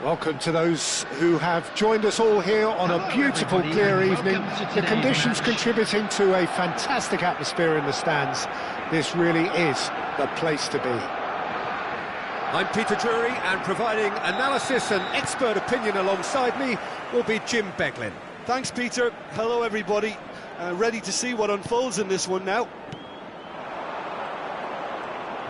Welcome to those who have joined us all here on a beautiful, clear evening. The conditions contributing to a fantastic atmosphere in the stands. This really is the place to be. I'm Peter Drury, and providing analysis and expert opinion alongside me will be Jim Beglin. Thanks, Peter. Hello, everybody. Ready to see what unfolds in this one now.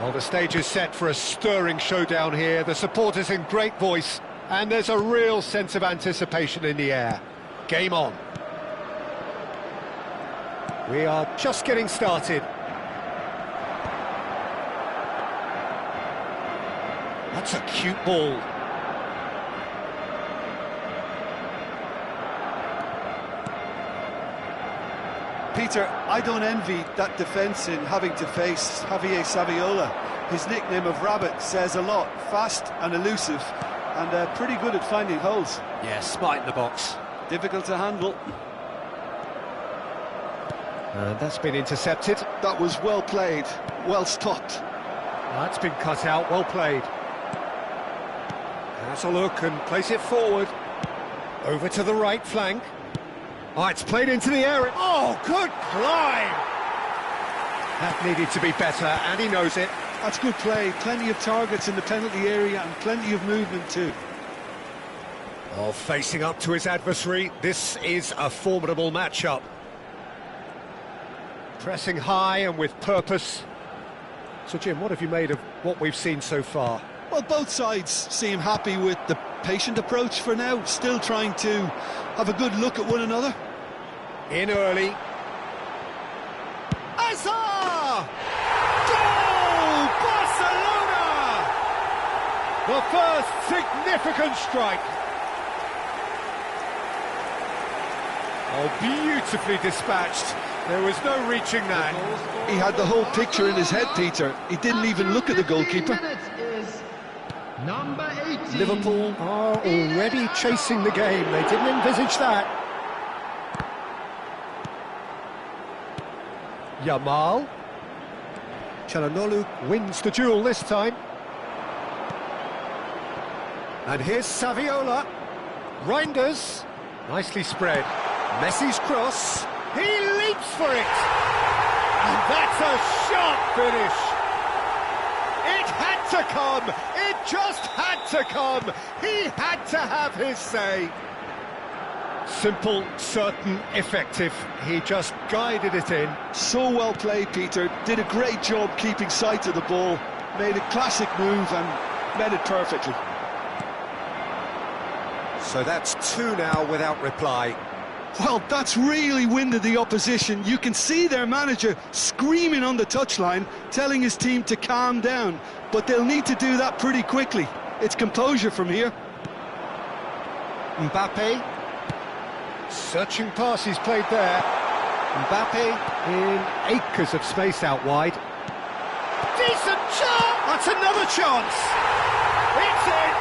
Well, the stage is set for a stirring showdown here. The supporters in great voice, and there's a real sense of anticipation in the air. Game on. We are just getting started. That's a cute ball. Peter, I don't envy that defence in having to face Javier Saviola. His nickname of Rabbit says a lot. Fast and elusive, and pretty good at finding holes. Yeah, smart in the box. Difficult to handle. And that's been intercepted. That was well played, well stopped. That's been cut out, well played. Has a look and place it forward. Over to the right flank. Oh, it's played into the area. Oh, good climb! That needed to be better, and he knows it. That's good play. Plenty of targets in the penalty area and plenty of movement too. Oh, facing up to his adversary. This is a formidable matchup. Pressing high and with purpose. So, Jim, what have you made of what we've seen so far? Well, both sides seem happy with the patient approach for now, still trying to have a good look at one another. In early. Azar! Goal! Barcelona! The first significant strike. Oh, beautifully dispatched. There was no reaching that. He had the whole picture in his head, Peter. He didn't even look at the goalkeeper. Number 18. Liverpool are already chasing the game. They didn't envisage that. Yamal. Çalhanoğlu wins the duel this time. And here's Saviola. Reinders. Nicely spread. Messi's cross. He leaps for it. And that's a sharp finish. It had to come. It just had to come. He had to have his say. Simple, certain, effective. He just guided it in. So well played, Peter. Did a great job keeping sight of the ball. Made a classic move and met it perfectly. So that's two now without reply. Well, that's really winded the opposition. You can see their manager screaming on the touchline, telling his team to calm down. But they'll need to do that pretty quickly. It's composure from here. Mbappe. Searching pass he's played there. Mbappe in acres of space out wide. Decent shot! That's another chance! It's in!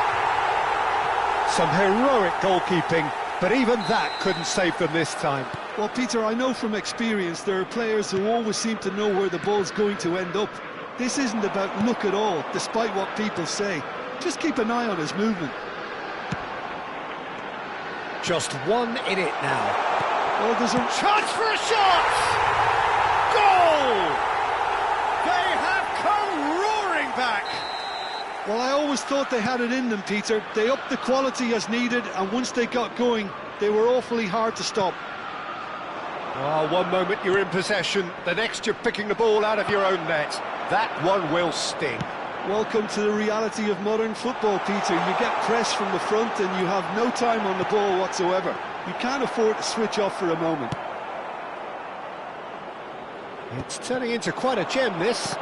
Some heroic goalkeeping, but even that couldn't save them this time. Well, Peter, I know from experience there are players who always seem to know where the ball's going to end up. This isn't about luck at all, despite what people say. Just keep an eye on his movement. Just one in it now. Oh, there's a chance for a shot! Goal! They have come roaring back. Well, I always thought they had it in them, Peter. They upped the quality as needed, and once they got going, they were awfully hard to stop. Oh, one moment you're in possession, the next you're picking the ball out of your own net. That one will sting. Welcome to the reality of modern football, Peter. You get pressed from the front and you have no time on the ball whatsoever. You can't afford to switch off for a moment. It's turning into quite a gem, this.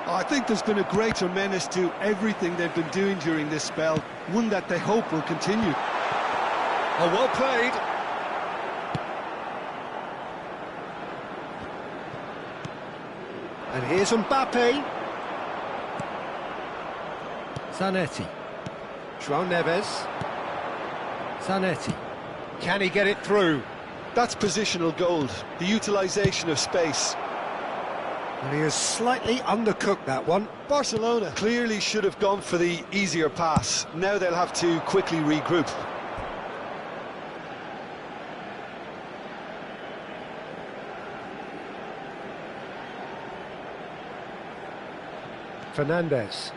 I think there's been a greater menace to everything they've been doing during this spell, one that they hope will continue. Oh, well played. And here's Mbappe. Zanetti. João Neves. Zanetti. Can he get it through? That's positional gold, the utilisation of space. And he has slightly undercooked that one. Barcelona clearly should have gone for the easier pass. Now they'll have to quickly regroup. Fernandez.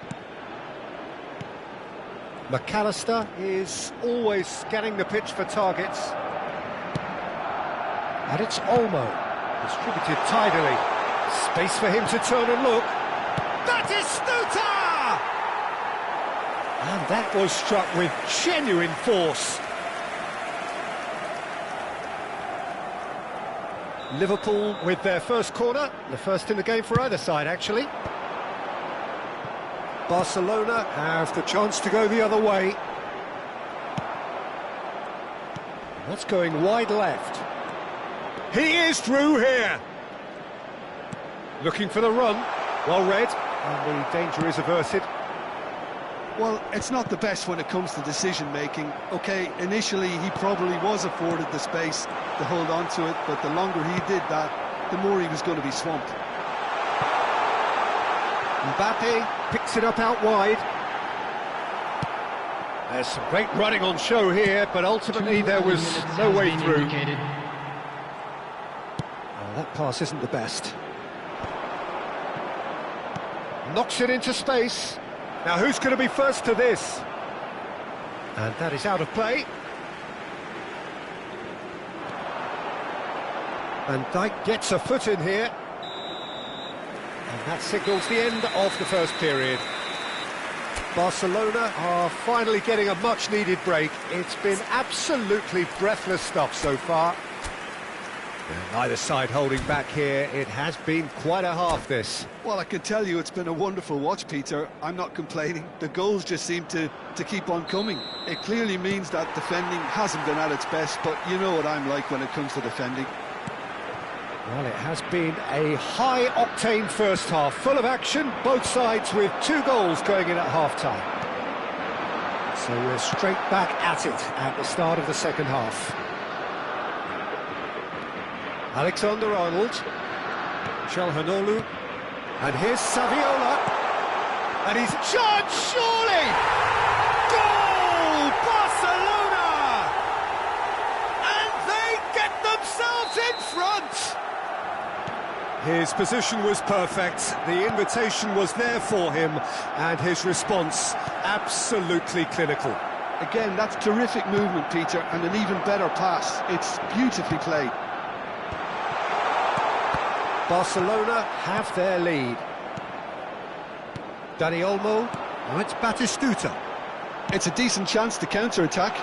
McAllister is always scanning the pitch for targets. And it's Olmo, distributed tidily. Space for him to turn and look. That is Stuta! And that was struck with genuine force. Liverpool with their first corner, the first in the game for either side, actually. Barcelona have the chance to go the other way. That's going wide left. He is through here. Looking for the run. Well read, and the danger is averted. Well, it's not the best when it comes to decision-making. OK, initially he probably was afforded the space to hold on to it, but the longer he did that, the more he was going to be swamped. Mbappe picks it up out wide. There's some great running on show here, but ultimately there was no way through. Oh, that pass isn't the best. Knocks it into space. Now who's going to be first to this? And that is out of play. Van Dijk gets a foot in here. And that signals the end of the first period. Barcelona are finally getting a much-needed break. It's been absolutely breathless stuff so far. And neither side holding back here. It has been quite a half, this. Well, I can tell you it's been a wonderful watch, Peter. I'm not complaining. The goals just seem to keep on coming. It clearly means that defending hasn't been at its best, but you know what I'm like when it comes to defending. Well, it has been a high-octane first half, full of action, both sides with 2 goals going in at half-time. So we're straight back at it at the start of the second half. Alexander-Arnold, Çalhanoğlu, and here's Saviola, and he's charged, surely! Goal! Barcelona! And they get themselves in front! His position was perfect, the invitation was there for him, and his response absolutely clinical. Again, that's terrific movement, Peter, and an even better pass. It's beautifully played. Barcelona have their lead. Dani Olmo, now it's Batistuta. It's a decent chance to counter-attack.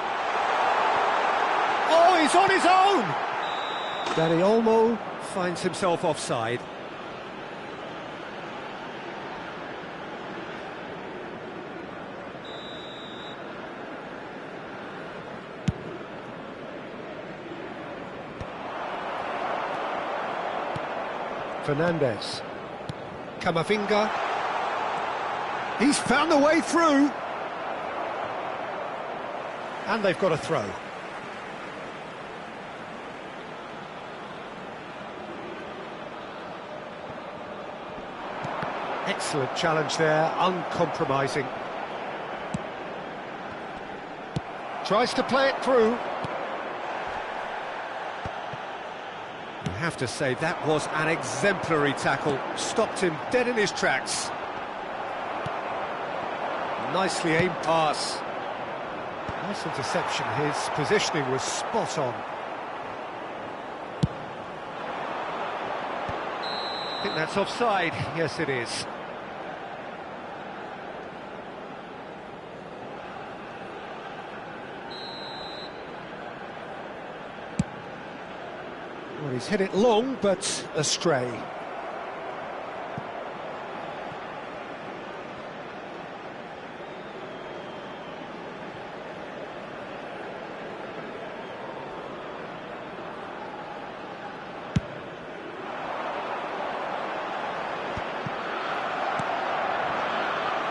Oh, he's on his own! Dani Olmo finds himself offside. Fernandez. Camavinga. He's found the way through. And they've got a throw. Excellent challenge there, uncompromising. Tries to play it through. You have to say that was an exemplary tackle. Stopped him dead in his tracks. Nicely aimed pass. Nice interception. His positioning was spot on. I think that's offside. Yes, it is. Well, he's hit it long, but astray.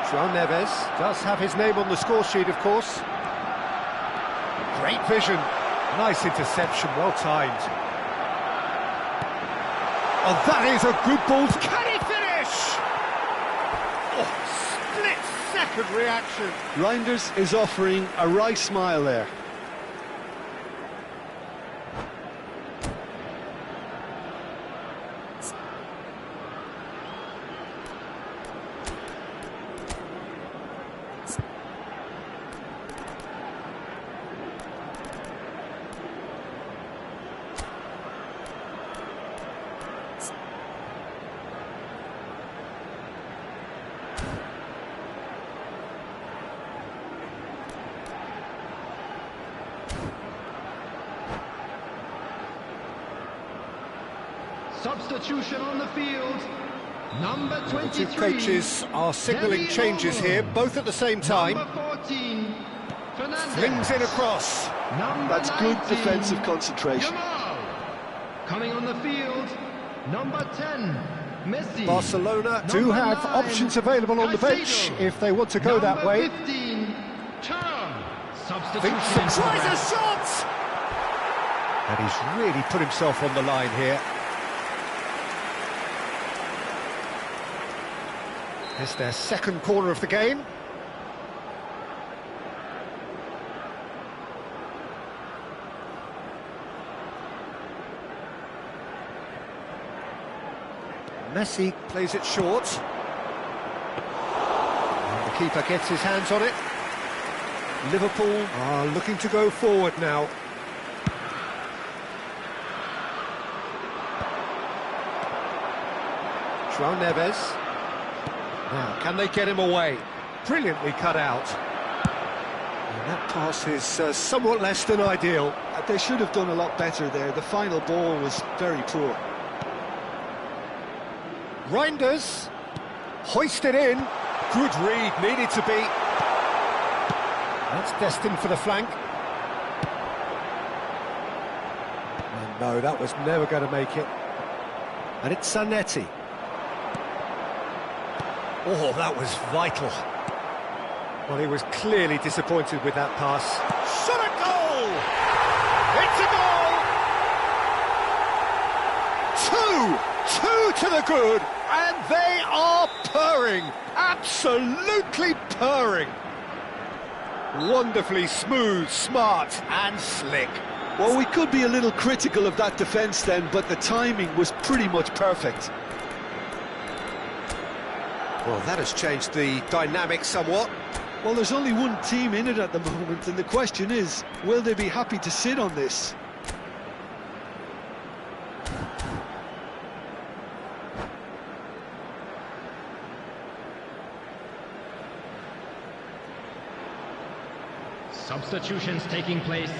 João Neves does have his name on the score sheet, of course. Great vision. Nice interception, well timed. Oh, that is a good ball. Can he second reaction. Reinders is offering a wry smile there. Substitution on the field, number 23. The two coaches are signalling changes here, both at the same time. Number 14, Fernandez. Flings in across. That's good 19, defensive concentration. Yamal. Coming on the field, number 10, Messi. Barcelona do Number have 9, options available on the bench Caicedo. if they want to go that way. 15, Thuram. Substitution. Vincent tries a shot! And he's really put himself on the line here. It's their second corner of the game. Messi plays it short. And the keeper gets his hands on it. Liverpool are looking to go forward now. João Neves. Now, can they get him away? Brilliantly cut out. And that pass is somewhat less than ideal. They should have done a lot better there. The final ball was very poor. Reinders, hoisted in. Good read, needed to be. That's destined for the flank. And no, that was never going to make it. And it's Zanetti. Oh, that was vital. Well, he was clearly disappointed with that pass. Shot a goal! It's a goal! Two to the good, and they are purring. Absolutely purring. Wonderfully smooth, smart, and slick. Well, we could be a little critical of that defence then, but the timing was pretty much perfect. Well, that has changed the dynamic somewhat. Well, there's only one team in it at the moment, and the question is, will they be happy to sit on this? Substitutions taking place.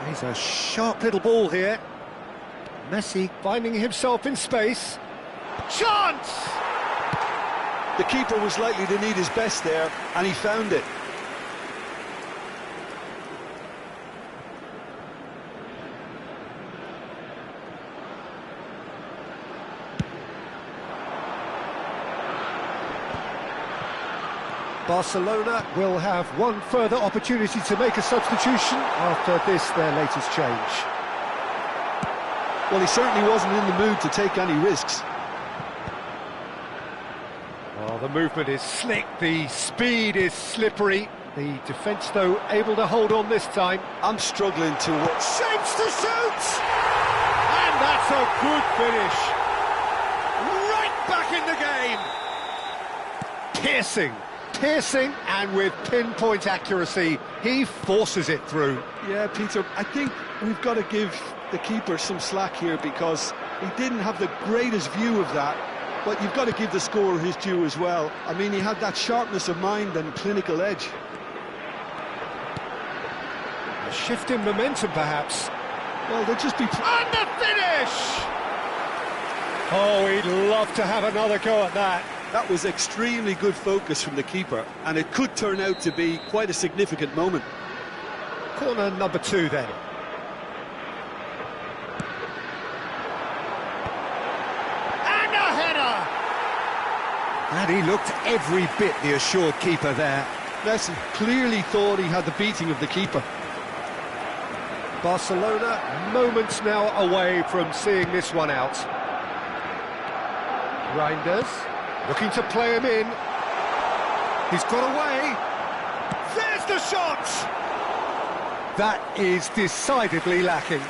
He's a sharp little ball here. Messi finding himself in space. Chance! The keeper was likely to need his best there, and he found it. Barcelona will have one further opportunity to make a substitution after this, their latest change. Well, he certainly wasn't in the mood to take any risks. Well, the movement is slick, the speed is slippery. The defence, though, able to hold on this time. I'm struggling to... Shapes to shoot! And that's a good finish. Right back in the game. Piercing, and with pinpoint accuracy, he forces it through. Yeah, Peter, I think we've got to give the keeper some slack here because he didn't have the greatest view of that, but you've got to give the scorer his due as well. I mean, he had that sharpness of mind and clinical edge. A shift in momentum, perhaps. Well, they'll just be... And the finish! Oh, he'd love to have another go at that. That was extremely good focus from the keeper, and it could turn out to be quite a significant moment. Corner number 2 then. And a header! And he looked every bit the assured keeper there. Messi clearly thought he had the beating of the keeper. Barcelona moments now away from seeing this one out. Reinders looking to play him in. He's got away. There's the shot! That is decidedly lacking.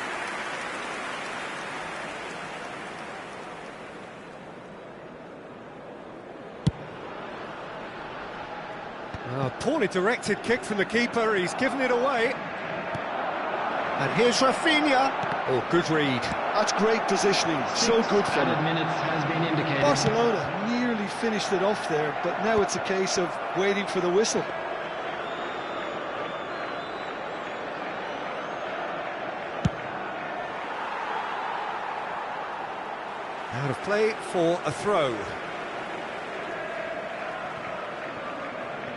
A poorly directed kick from the keeper, he's given it away. And here's Rafinha. Oh, good read. That's great positioning, so good for Added him. minutes has been indicated. Barcelona nearly finished it off there, but now it's a case of waiting for the whistle. Out of play for a throw.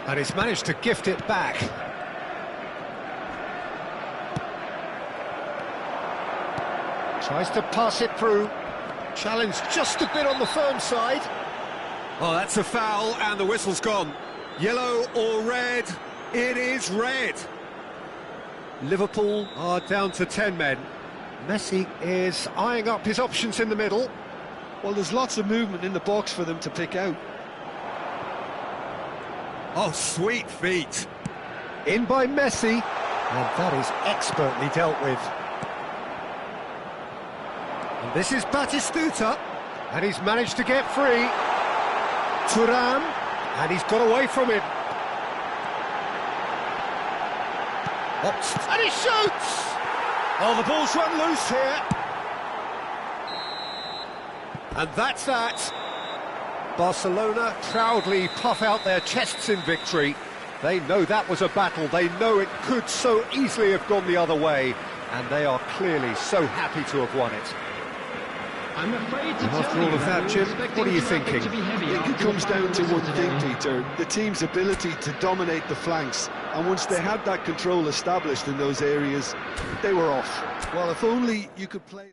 And he's managed to gift it back. Tries to pass it through. Challenge just a bit on the firm side. Oh, that's a foul, and the whistle's gone. Yellow or red? It is red. Liverpool are down to 10 men. Messi is eyeing up his options in the middle. Well, there's lots of movement in the box for them to pick out. Oh, sweet feet. In by Messi, and that is expertly dealt with. And this is Batistuta, and he's managed to get free. Thuram, and he's got away from it. And he shoots! Oh, the ball's run loose here. And that's that. Barcelona proudly puff out their chests in victory. They know that was a battle. They know it could so easily have gone the other way. And they are clearly so happy to have won it. I'm afraid to After tell all you of that, Jim, what are you traffic thinking? to be heavy I think it after comes down to one thing, today. Peter, the team's ability to dominate the flanks. And once they had that control established in those areas, they were off. Well, if only you could play...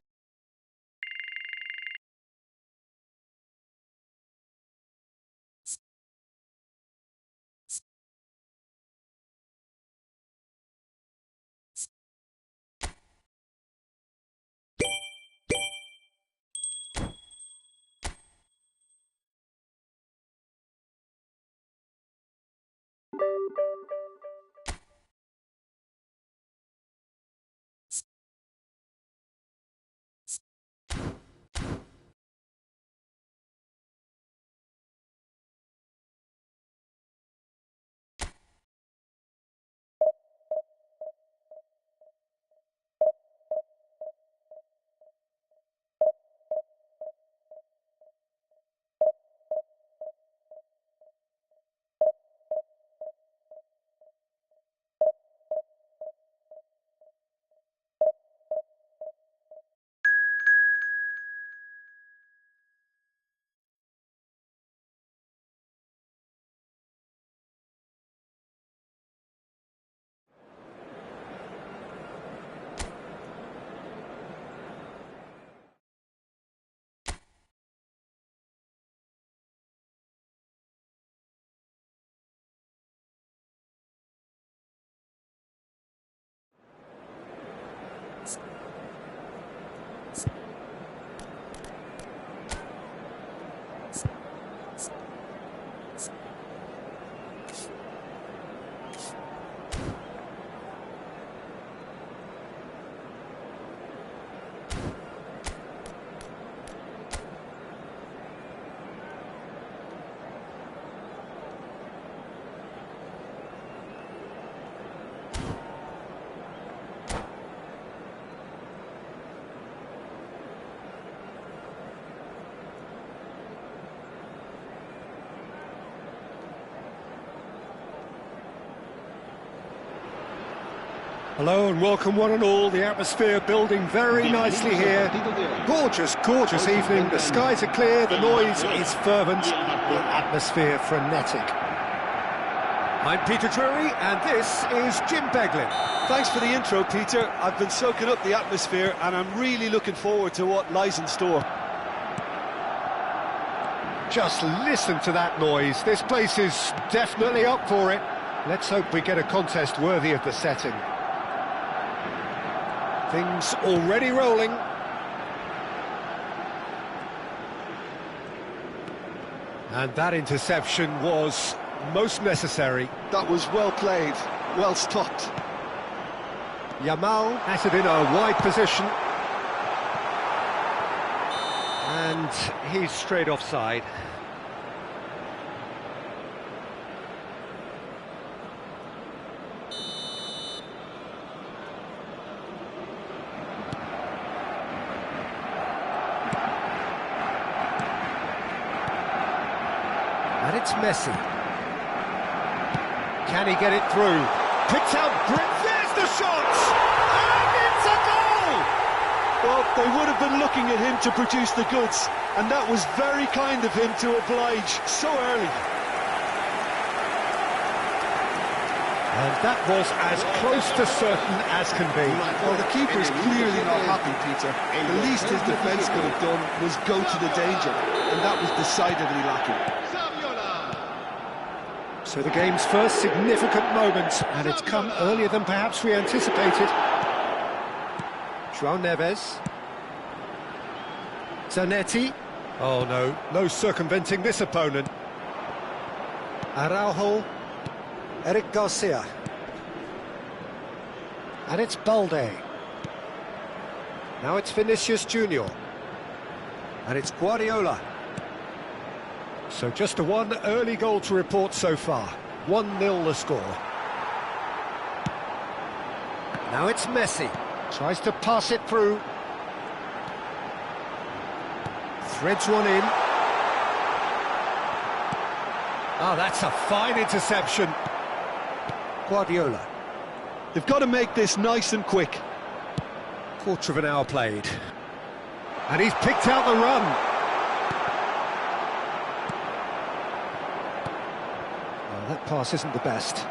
Hello and welcome one and all. The atmosphere building very nicely here. Gorgeous, gorgeous evening. The skies are clear, the noise is fervent, the atmosphere frenetic. I'm Peter Drury and this is Jim Beglin. Thanks for the intro, Peter. I've been soaking up the atmosphere and I'm really looking forward to what lies in store. Just listen to that noise. This place is definitely up for it. Let's hope we get a contest worthy of the setting. Things already rolling. And that interception was most necessary. That was well played, well stopped. Yamal has it in a wide position. And he's straight offside. And it's Messi. Can he get it through? Picks out there's the shot! And it's a goal! Well, they would have been looking at him to produce the goods, and that was very kind of him to oblige so early. And that was as close to certain as can be. Well, the keeper is clearly not happy, Peter. The least his defence could have done was go to the danger, and that was decidedly lacking. So the game's first significant moment, and it's come earlier than perhaps we anticipated. João Neves. Zanetti. Oh no, no circumventing this opponent. Araujo. Eric Garcia. And it's Balde. Now it's Vinicius Junior. And it's Guardiola. So just a one early goal to report so far. 1-0 the score. Now it's Messi. Tries to pass it through. Threads one in. Oh, that's a fine interception. Guardiola. They've got to make this nice and quick. Quarter of an hour played. And he's picked out the run. That pass isn't the best.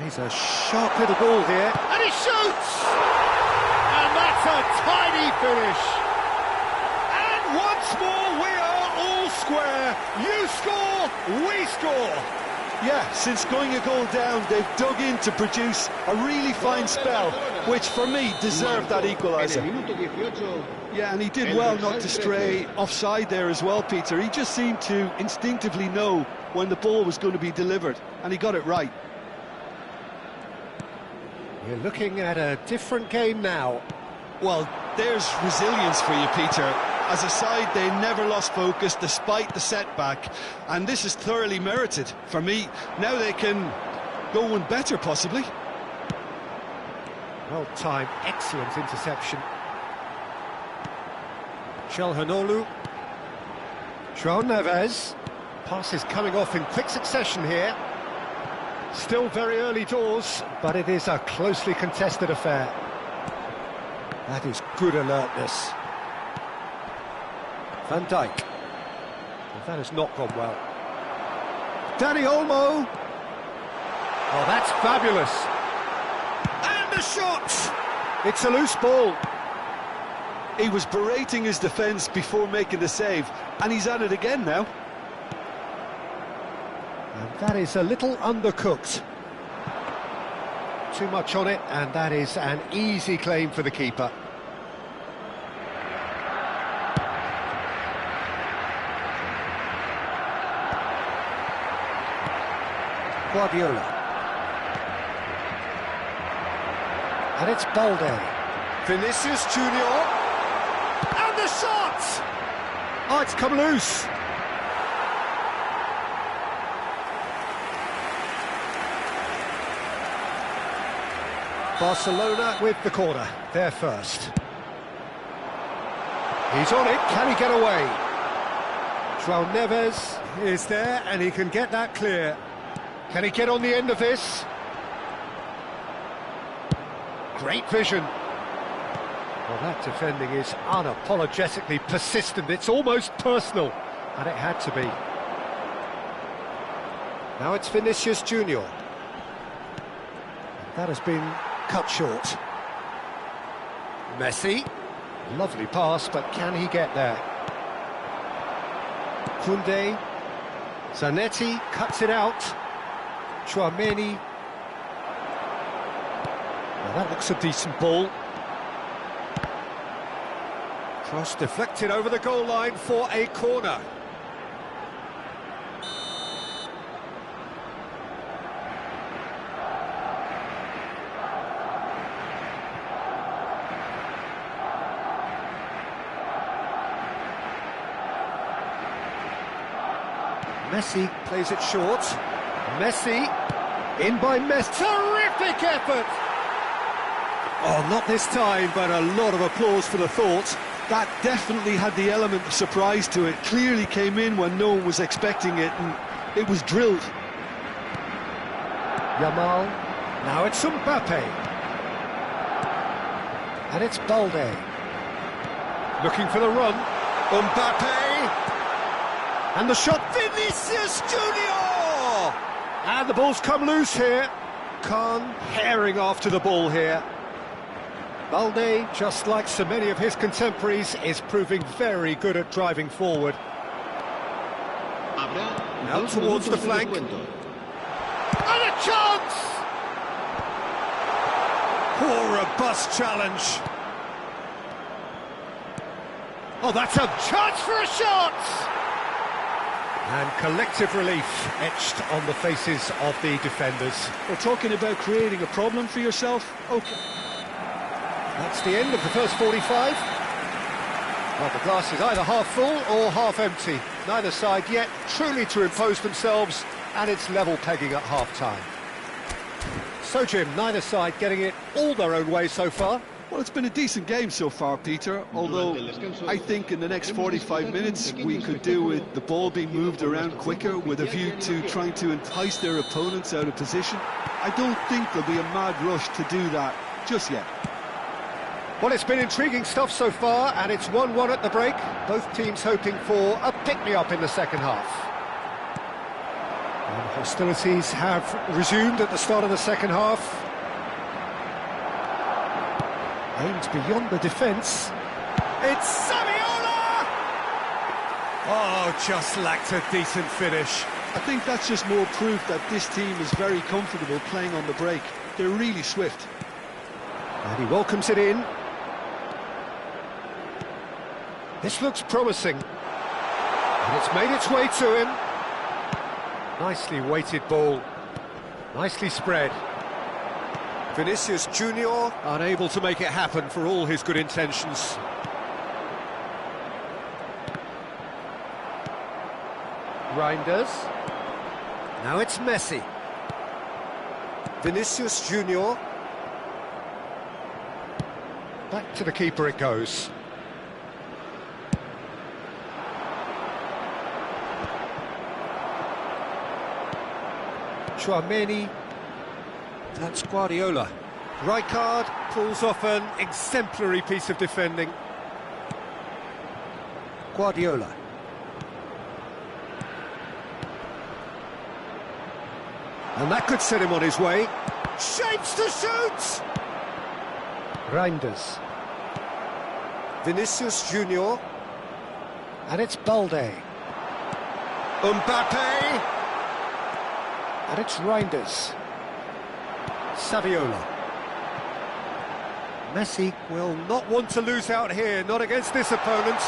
He's a sharp little ball here, and he shoots! And that's a tiny finish. And once more we are all square. You score, we score. Yeah, since going a goal down, they've dug in to produce a really fine spell, which for me deserved that equaliser. Yeah, and he did well not to stray offside there as well, Peter. He just seemed to instinctively know when the ball was going to be delivered, and he got it right. We're looking at a different game now. Well, there's resilience for you, Peter. As a side, they never lost focus despite the setback, and this is thoroughly merited. For me, now they can go one better, possibly. Well timed, excellent interception. Chalhanoglu. João Neves. Pass is coming off in quick succession here. Still very early doors, but it is a closely contested affair. That is good alertness. Van Dijk. Well, that has not gone well. Dani Olmo. Oh, that's fabulous. And the shot! It's a loose ball. He was berating his defence before making the save, and he's at it again now. And that is a little undercooked. Too much on it, and that is an easy claim for the keeper. Guardiola. And it's Balde. Vinicius Junior. And the shot! Oh, it's come loose. Barcelona with the corner, they're first. He's on it, can he get away? João Neves is there, and he can get that clear. Can he get on the end of this? Great vision. Well, that defending is unapologetically persistent. It's almost personal, and it had to be. Now it's Vinicius Junior. That has been cut short. Messi. Lovely pass, but can he get there? Koundé. Zanetti cuts it out. Chouameni. Well, that looks a decent ball. Cross deflected over the goal line for a corner. Messi plays it short. Messi, in by Messi. Terrific effort! Oh, not this time, but a lot of applause for the thought. That definitely had the element of surprise to it. Clearly came in when no one was expecting it, and it was drilled. Yamal, now it's Mbappe. And it's Balde. Looking for the run. Mbappe! And the shot, Vinicius Junior! And the ball's come loose here. Khan herring after the ball here. Balde, just like so many of his contemporaries, is proving very good at driving forward. Now towards the flank. And a chance! Poor robust challenge. Oh, that's a chance for a shot! And collective relief etched on the faces of the defenders. We're talking about creating a problem for yourself? Okay. That's the end of the first 45. Well, the glass is either half full or half empty. Neither side yet truly to impose themselves, and it's level pegging at half-time. So, Jim, neither side getting it all their own way so far. Well, it's been a decent game so far, Peter, although I think in the next 45 minutes we could do with the ball being moved around quicker with a view to trying to entice their opponents out of position. I don't think there'll be a mad rush to do that just yet. Well, it's been intriguing stuff so far, and it's 1-1 at the break. Both teams hoping for a pick-me-up in the second half. And hostilities have resumed at the start of the second half. Aimed beyond the defence. It's Saviola! Oh, just lacked a decent finish. I think that's just more proof that this team is very comfortable playing on the break. They're really swift. And he welcomes it in. This looks promising. And it's made its way to him. Nicely weighted ball. Nicely spread. Vinicius Junior unable to make it happen for all his good intentions. Reinders. Now it's Messi. Vinicius Junior. Back to the keeper it goes. Chouameni. That's Guardiola. Rijkaard pulls off an exemplary piece of defending. Guardiola. And that could set him on his way. Shapes to shoot! Reinders. Vinicius Junior. And it's Balde. Mbappe. And it's Reinders. Saviola. Messi will not want to lose out here, not against this opponent.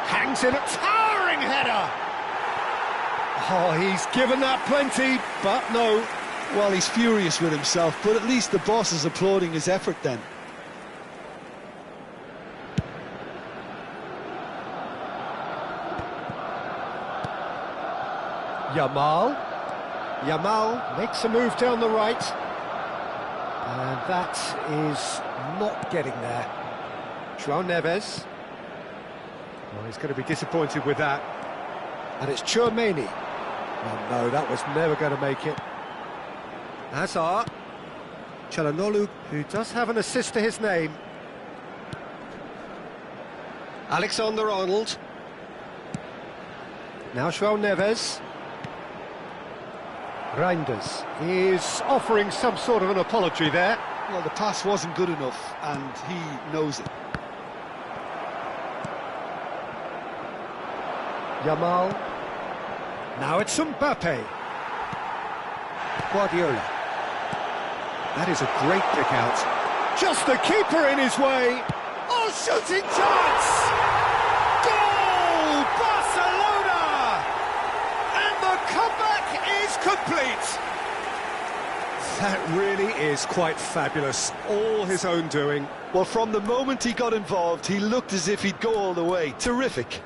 Hangs in a towering header. Oh, he's given that plenty, but no. Well, he's furious with himself, but at least the boss is applauding his effort then. Yamal. Yamal makes a move down the right. And that is not getting there. João Neves. Well, he's going to be disappointed with that. And it's Chouameni. Oh no, that was never going to make it. Hazard. Çalhanoğlu, who does have an assist to his name. Alexander-Arnold. Now João Neves. Reinders is offering some sort of an apology there. Well, the pass wasn't good enough, and he knows it. Yamal. Now it's Mbappe. Guardiola. That is a great pick out. Just the keeper in his way. Oh, shooting chance! Goal! Barcelona! And the comeback is complete. That really is quite fabulous. All his own doing. Well, from the moment he got involved, he looked as if he'd go all the way. Terrific.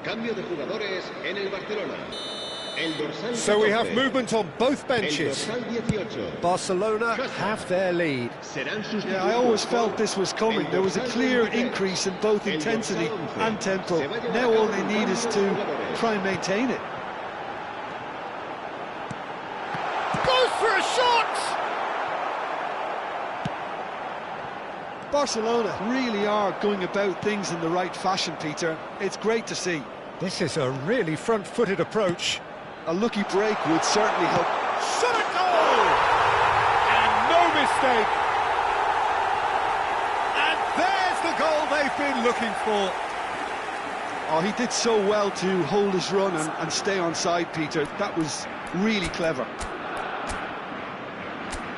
Cambio de jugadores en el Barcelona. El dorsal So we have 14. movement on both benches. El dorsal 18. Barcelona have their lead. Serán Yeah, I always sustituidos felt por this was coming. el There was a dorsal clear 23. increase in both El intensity dorsal 11. and tempo. Se va a llevar Now a all cabo they un need cambio is de to jugadores. try and maintain it. Goes for a shot! Barcelona really are going about things in the right fashion, Peter. It's great to see. This is a really front-footed approach. A lucky break would certainly help. Shot a goal! And no mistake! And there's the goal they've been looking for. Oh, he did so well to hold his run and stay on side, Peter. That was really clever.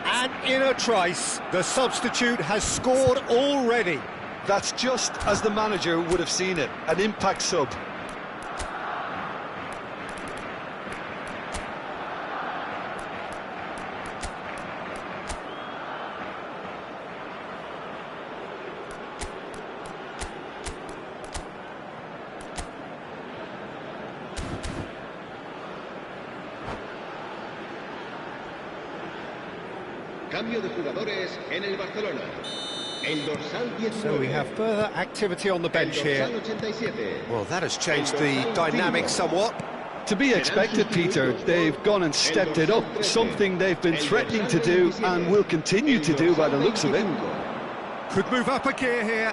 And in a trice, the substitute has scored already. That's just as the manager would have seen it, an impact sub. Cambio de jugadores en el Barcelona. El dorsal 19. So we have further activity on the bench el here. dorsal 87. Well, that has changed the dynamic somewhat. To be expected, Peter. They've gone and stepped it up, something they've been threatening to do and will continue to do by the looks of it. Could move up a gear here.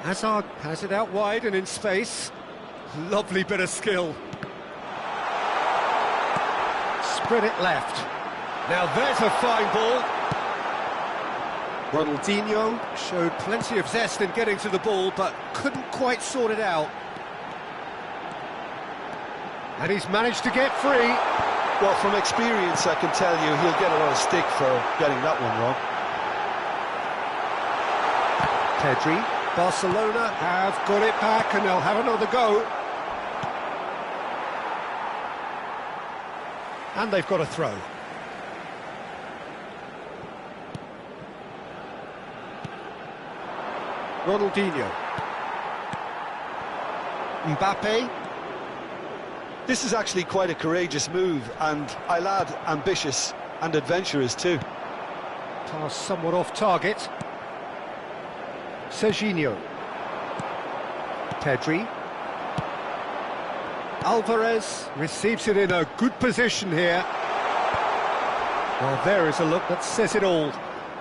Hazard has it out wide and in space. Lovely bit of skill. Spread it left. Now there's a fine ball. Ronaldinho showed plenty of zest in getting to the ball, but couldn't quite sort it out. And he's managed to get free. Well, from experience, I can tell you he'll get a lot of stick for getting that one wrong. Pedri, Barcelona have got it back and they'll have another go. And they've got a throw. Ronaldinho. Mbappe. This is actually quite a courageous move, and I'll add ambitious and adventurous too. Pass somewhat off target. Serginho. Pedri. Alvarez receives it in a good position here. Well, there is a look that says it all.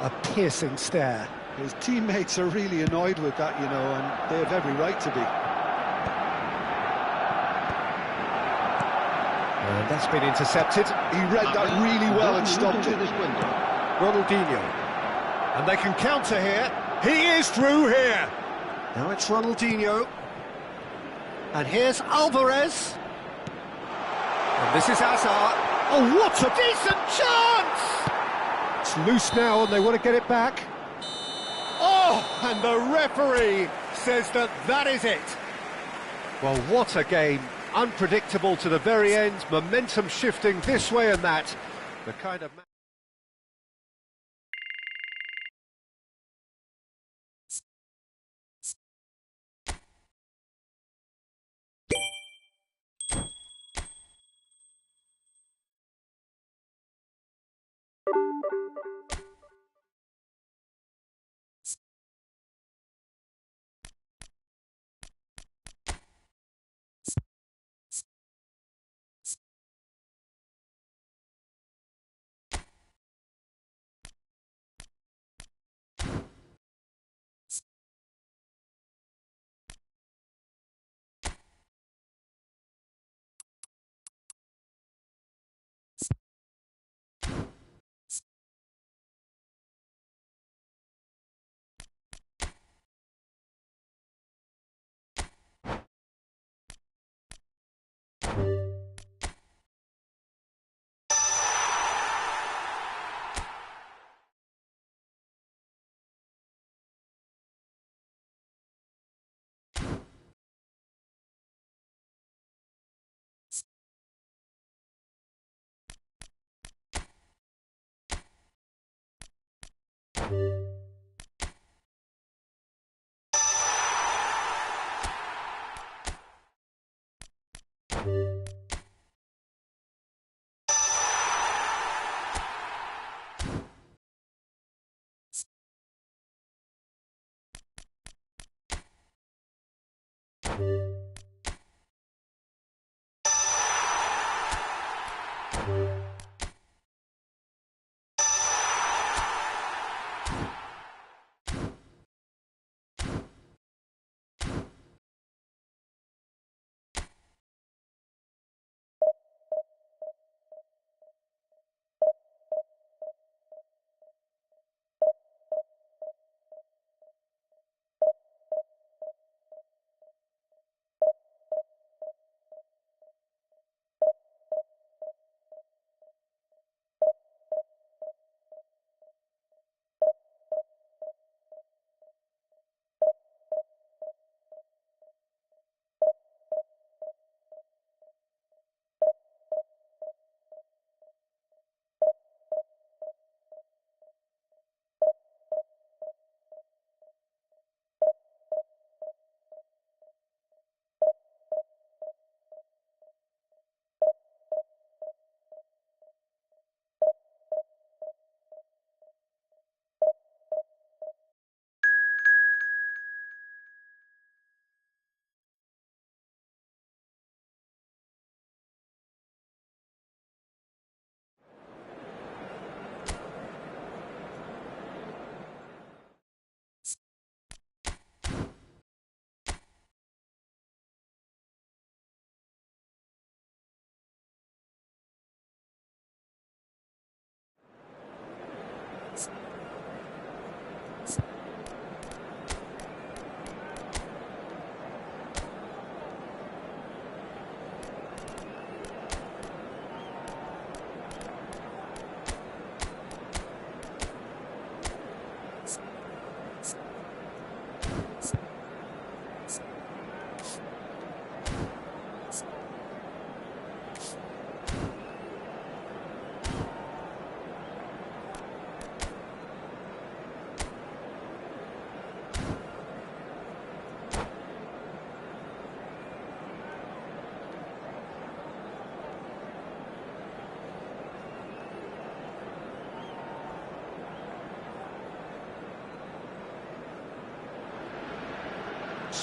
A piercing stare. His teammates are really annoyed with that, you know, and they have every right to be. And that's been intercepted. He read that really well and stopped it. Ronaldinho. And they can counter here. He is through here. Now it's Ronaldinho. And here's Alvarez. And this is Hazard. Oh, what a decent chance! It's loose now and they want to get it back. Oh, and the referee says that that is it. Well, what a game. Unpredictable to the very end, momentum shifting this way and that. The kind of...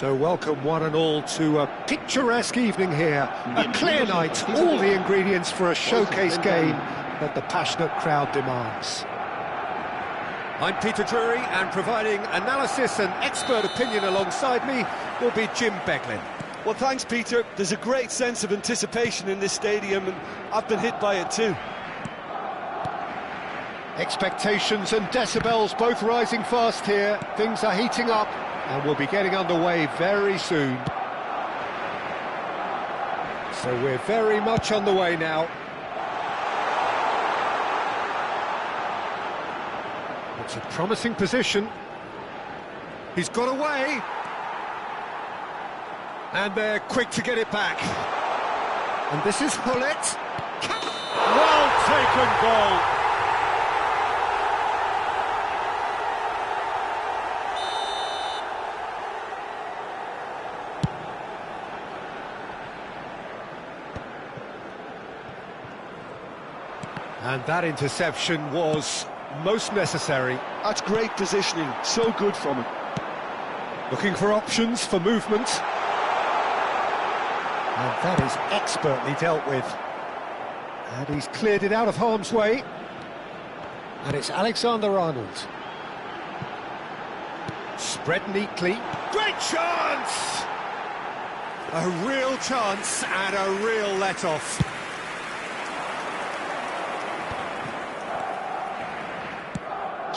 So welcome one and all to a picturesque evening here. A clear night, all the ingredients for a showcase game that the passionate crowd demands. I'm Peter Drury, and providing analysis and expert opinion alongside me will be Jim Beglin. Well, thanks, Peter. There's a great sense of anticipation in this stadium, and I've been hit by it too. Expectations and decibels both rising fast here. Things are heating up, and we'll be getting underway very soon. So we're very much on the way now. It's a promising position. He's got away. And they're quick to get it back. And this is Hullet. Well taken goal. And that interception was most necessary. That's great positioning, so good from him. Looking for options for movement. And that is expertly dealt with. And he's cleared it out of harm's way. And it's Alexander-Arnold. Spread neatly. Great chance! A real chance and a real let-off.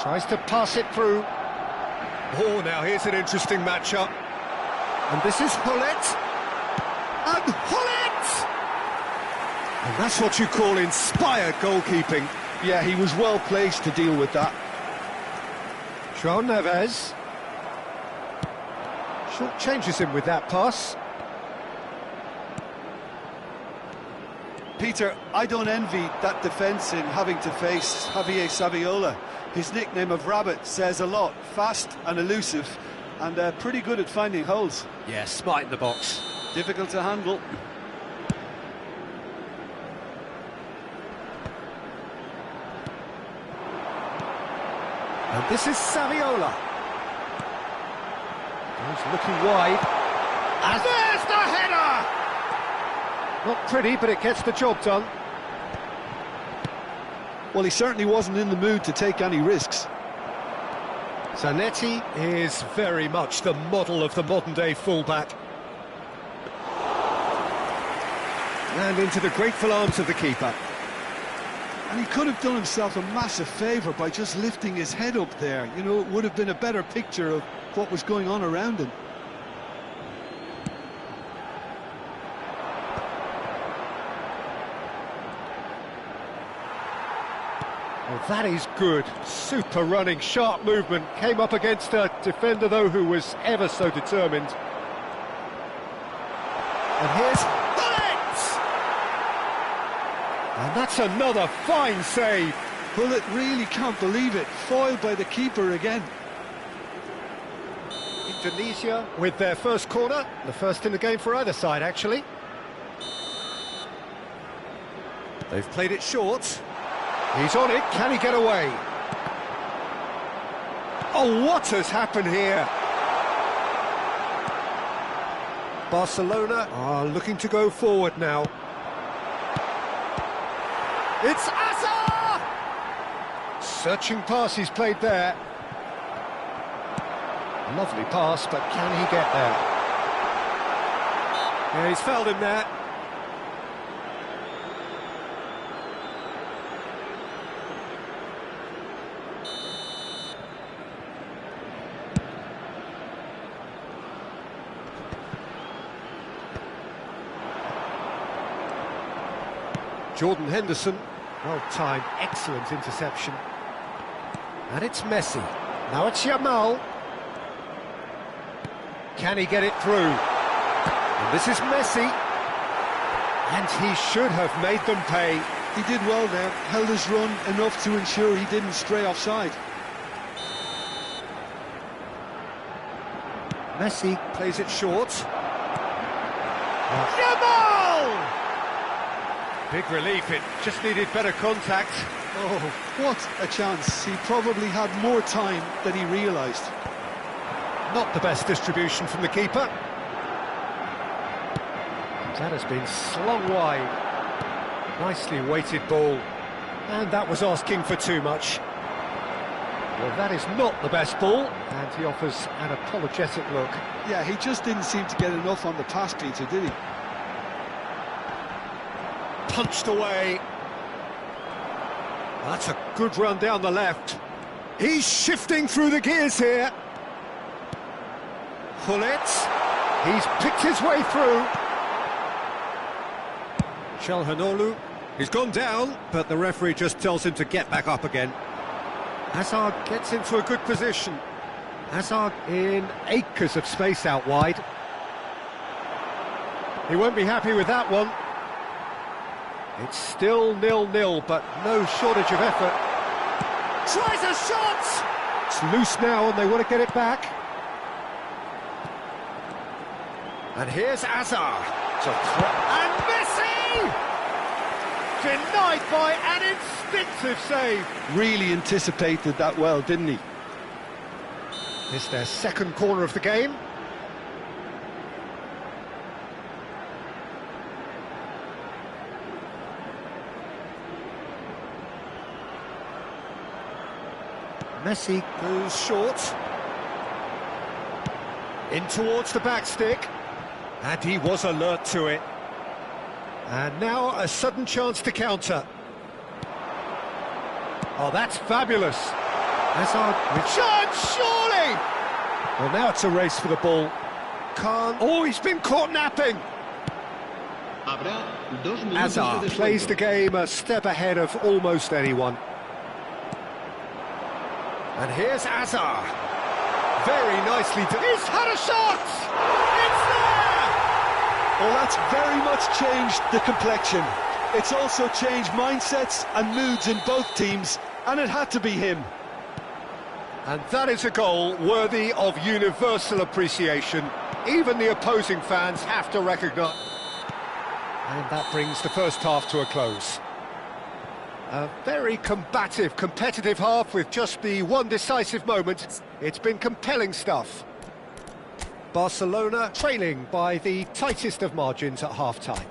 Tries to pass it through. Oh, now here's an interesting matchup. And this is Hullet. And Hullet! And that's what you call inspired goalkeeping. Yeah, he was well placed to deal with that. João Neves. Short changes him with that pass. Peter, I don't envy that defence in having to face Javier Saviola. His nickname of Rabbit says a lot. Fast and elusive, and pretty good at finding holes. Yeah, smart in the box. Difficult to handle. And this is Saviola. He's looking wide. And there's the header! Not pretty, but it gets the job done. Well, he certainly wasn't in the mood to take any risks. Zanetti is very much the model of the modern-day fullback. And into the grateful arms of the keeper. And he could have done himself a massive favour by just lifting his head up there. You know, it would have been a better picture of what was going on around him. Well, that is good. Super running, sharp movement. Came up against a defender, though, who was ever so determined. And here's Bullet! And that's another fine save. Bullet really can't believe it. Foiled by the keeper again. Indonesia with their first corner. The first in the game for either side, actually. They've played it short. He's on it, can he get away? Oh, what has happened here? Barcelona are looking to go forward now. It's Asa! Searching pass he's played there. Lovely pass, but can he get there? Yeah, he's fouled him there. Jordan Henderson, well timed, excellent interception. And it's Messi. Now it's Yamal. Can he get it through? And this is Messi. And he should have made them pay. He did well there, held his run enough to ensure he didn't stray offside. Messi plays it short. Yamal! Big relief, it just needed better contact. Oh, what a chance. He probably had more time than he realised. Not the best distribution from the keeper. That has been slung wide. Nicely weighted ball. And that was asking for too much. Well, that is not the best ball, and he offers an apologetic look. Yeah, he just didn't seem to get enough on the pass, Peter, did he? Punched away. That's a good run down the left. He's shifting through the gears here. Hullet. He's picked his way through. Çalhanoğlu. He's gone down, but the referee just tells him to get back up again. Hazard gets into a good position. Hazard in acres of space out wide. He won't be happy with that one. It's still 0-0, but no shortage of effort. Tries a shot! It's loose now, and they want to get it back. And here's Azar. And Messi! Denied by an instinctive save. Really anticipated that well, didn't he? It's their second corner of the game. Messi goes short. In towards the back stick. And he was alert to it. And now a sudden chance to counter. Oh, that's fabulous. Hazard with chance, surely! Well, now it's a race for the ball. Khan. Oh, he's been caught napping. Hazard plays the game a step ahead of almost anyone. And here's Hazard. Very nicely done. He's had a shot! It's there! Well, that's very much changed the complexion. It's also changed mindsets and moods in both teams, and it had to be him. And that is a goal worthy of universal appreciation. Even the opposing fans have to recognise. And that brings the first half to a close. A very combative, competitive half with just the one decisive moment. It's been compelling stuff. Barcelona trailing by the tightest of margins at half-time.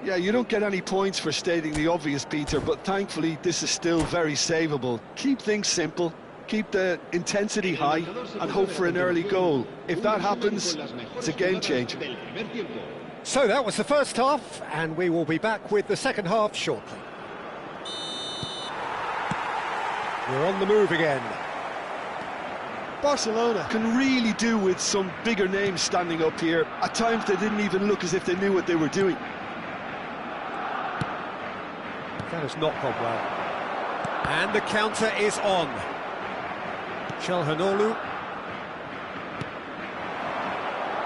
Yeah, you don't get any points for stating the obvious, Peter, but thankfully this is still very savable. Keep things simple, keep the intensity high, and hope for an early goal. If that happens, it's a game changer. So that was the first half, and we will be back with the second half shortly. We're on the move again. Barcelona can really do with some bigger names standing up here. At times they didn't even look as if they knew what they were doing. That has not gone well. And the counter is on. Çalhanoğlu.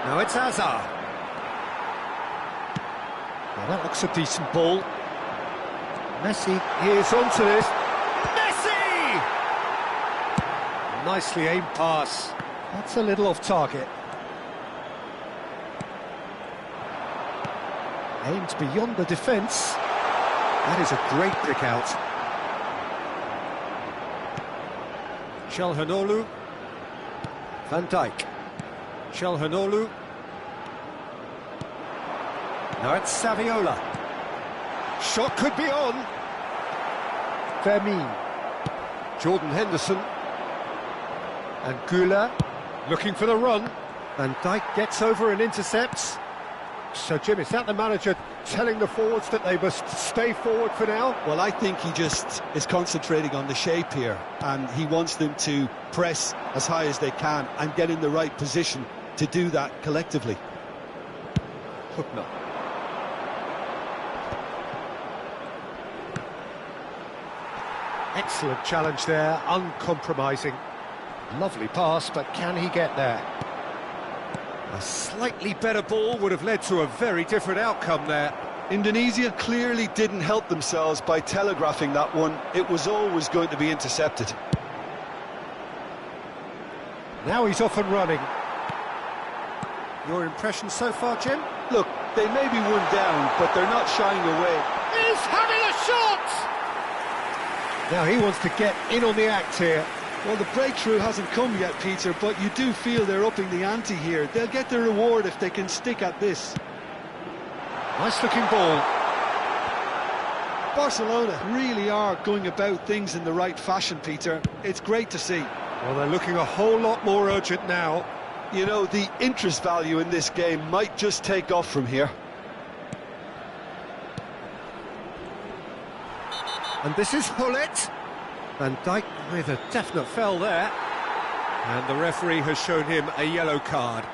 Now it's Hazard. Well, that looks a decent ball. Messi is onto this. Messi! Nicely aimed pass. That's a little off target. Aimed beyond the defence. That is a great pick out. Çalhanoğlu. Van Dijk. Çalhanoğlu. Now it's Saviola. Shot could be on. Fermin. Jordan Henderson. And Güler looking for the run. Van Dijk gets over and intercepts. So, Jim, is that the manager telling the forwards that they must stay forward for now? Well, I think he just is concentrating on the shape here, and he wants them to press as high as they can and get in the right position to do that collectively. Hübner. Excellent challenge there, uncompromising. Lovely pass, but can he get there? A slightly better ball would have led to a very different outcome there. Indonesia clearly didn't help themselves by telegraphing that one. It was always going to be intercepted. Now he's off and running. Your impression so far, Jim? Look, they may be one down, but they're not shying away. He's having a shot! Now he wants to get in on the act here. Well, the breakthrough hasn't come yet, Peter, but you do feel they're upping the ante here. They'll get their reward if they can stick at this. Nice-looking ball. Barcelona really are going about things in the right fashion, Peter. It's great to see. Well, they're looking a whole lot more urgent now. You know, the interest value in this game might just take off from here. And this is Hullet. Van Dijk with a definite foul there. And the referee has shown him a yellow card.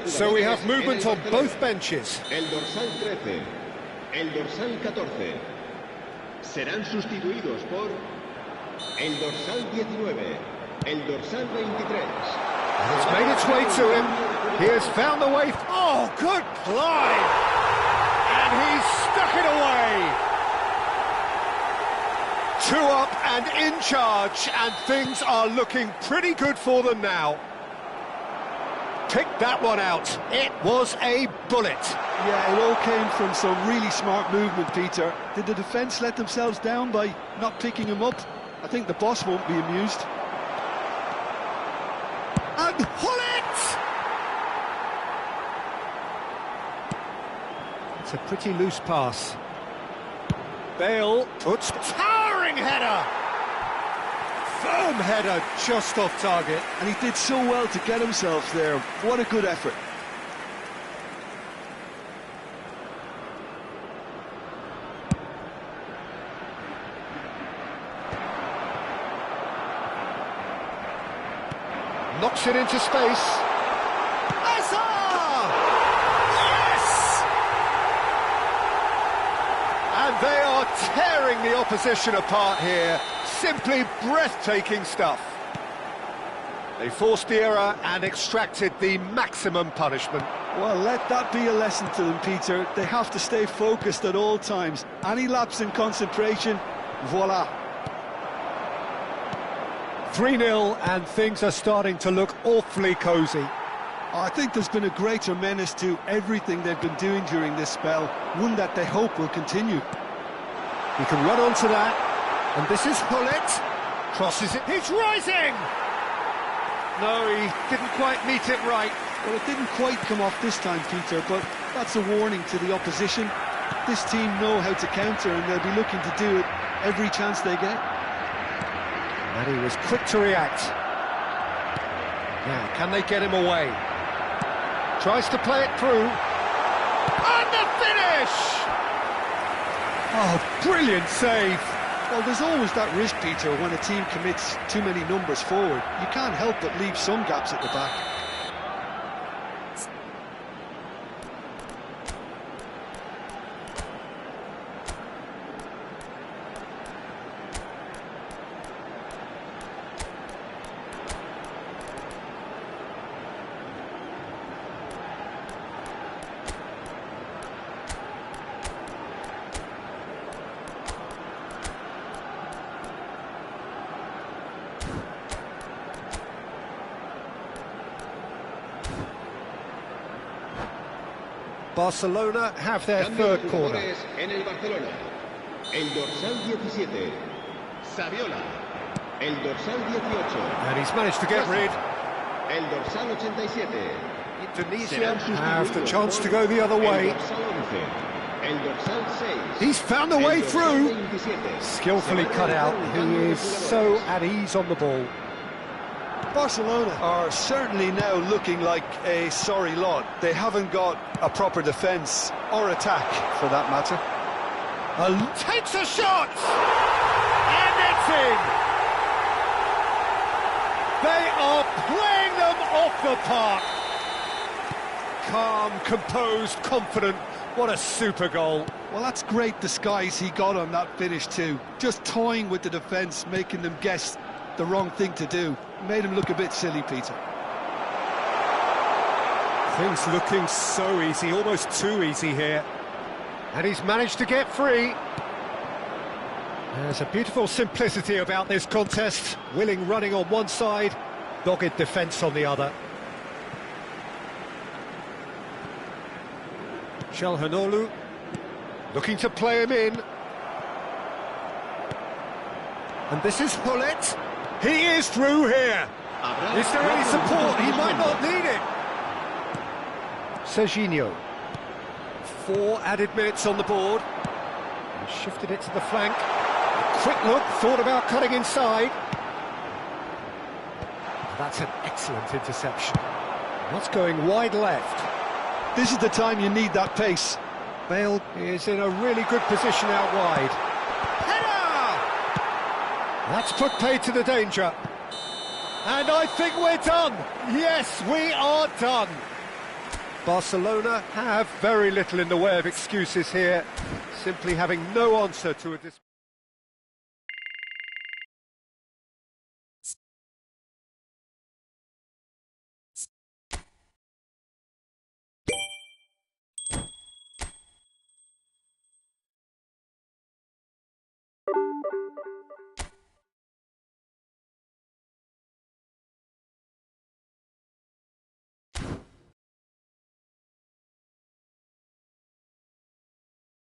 So we have movement on both benches. El dorsal 13, el dorsal 14 serán sustituidos por el dorsal 19, el dorsal 23. It's made its way to him. He has found the way. Oh, good climb! And he's stuck it away. 2 up and in charge, and things are looking pretty good for them now. Picked that one out. It was a bullet. Yeah, it all came from some really smart movement, Peter. Did the defence let themselves down by not picking him up? I think the boss won't be amused. And Hullet! It's a pretty loose pass. Bale puts towering header! Firm header just off target. And he did so well to get himself there. What a good effort. Knocks it into space. Hazard! Yes! And they are tearing the opposition apart here. Simply breathtaking stuff. They forced the error and extracted the maximum punishment. Well, let that be a lesson to them, Peter. They have to stay focused at all times. Any lapse in concentration, voila. 3-0, and things are starting to look awfully cosy. I think there's been a greater menace to everything they've been doing during this spell, one that they hope will continue. He can run onto that, and this is Hullet. Crosses it, he's rising! No, he didn't quite meet it right. Well, it didn't quite come off this time, Peter, but that's a warning to the opposition. This team know how to counter, and they'll be looking to do it every chance they get. And he was quick to react. Now, can they get him away? Tries to play it through. And the finish! Oh, brilliant save. Well, there's always that risk, Peter, when a team commits too many numbers forward. You can't help but leave some gaps at the back. Barcelona have their Cambio de third corner. jugadores en el Barcelona. El dorsal 17, Saviola. El dorsal 18, And he's managed to get rid. el dorsal 87. Indonesia have the chance to go the other way. El dorsal 11, el dorsal 6. He's found a el way dorsal through. 27. Skillfully cut out. He is so at ease on the ball. Barcelona are certainly now looking like a sorry lot. They haven't got a proper defence or attack, for that matter. Takes a shot! And it's in! They are playing them off the park. Calm, composed, confident. What a super goal. Well, that's great disguise he got on that finish too. Just toying with the defence, making them guess the wrong thing to do. Made him look a bit silly, Peter. Things looking so easy, almost too easy here. And he's managed to get free. There's a beautiful simplicity about this contest. Willing running on one side, dogged defence on the other. Çalhanoğlu looking to play him in. And this is Hullet. He is through here. Is there any support? He might not need it. Serginho. 4 added minutes on the board. He shifted it to the flank. A quick look, thought about cutting inside. That's an excellent interception. That's going wide left. This is the time you need that pace. Bale is in a really good position out wide. Header! That's put paid to the danger. And I think we're done. Yes, we are done. Barcelona have very little in the way of excuses here, simply having no answer to a dispute.